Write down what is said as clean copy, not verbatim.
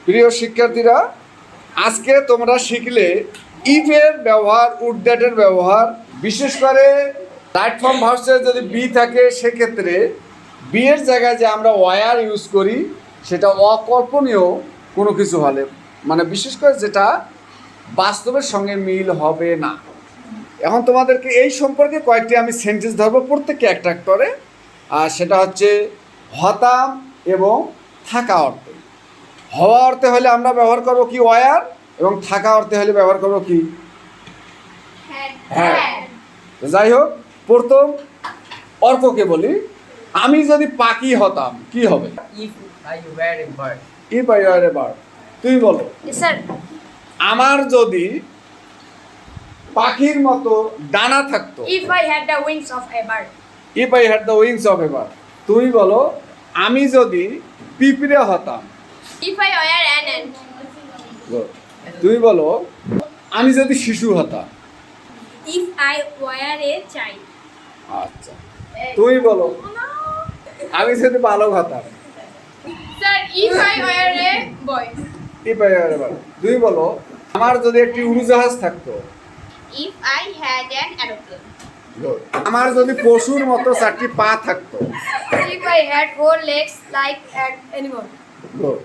প্রিয় শিক্ষার্থীরা, আজকে তোমরা শিখলে ইফের ব্যবহার, উড দ্যাটের ব্যবহার, বিশেষ করে রাইট ফর্ম ভার্সে যদি বি থাকে সেক্ষেত্রে বি এর জায়গায় যে আমরা ওয়ার ইউজ করি সেটা অকল্পনীয় কোনো কিছু হলে, মানে বিশেষ করে যেটা বাস্তবের সঙ্গে মিল হবে না। এখন তোমাদেরকে এই সম্পর্কে কয়েকটি আমি সেন্টেন্স ধরবো, প্রত্যেককে একটা করে। আর সেটা হচ্ছে হতাম এবং থাকা অর্থে। হওয়া অর্থে হলে আমরা ব্যবহার করবো কি ওয়ার, এবং থাকা অর্থে হলে ব্যবহার করবো কি হ্যাঁ। যাই হোক, প্রথম অর্ককে বলি, আমি যদি পাখি হতাম কি হবে? If I were a bird. If I were a bird. তুমি বলো। Yes, sir. আমার যদি পাখির মতো ডানা থাকতো। If I had the wings of a bird. If I had the wings of a bird. তুমি বলো, আমি যদি পিঁপড়ে হতাম। If I were an ant. তুমি বলো, আমি যদি শিশু হতাম। If I were a child. আচ্ছা, তুমি বলো, আমি যদি বালক হতাম। Sir, if I were a boy. If I were a bird. তুমি বলো, আমার যদি একটি উড়োজাহাজ থাকতো। If I had an aeroplane. আমার যদি পশুর মতো চারটি পা থাকতো। If I had 4 legs like an animal. Good.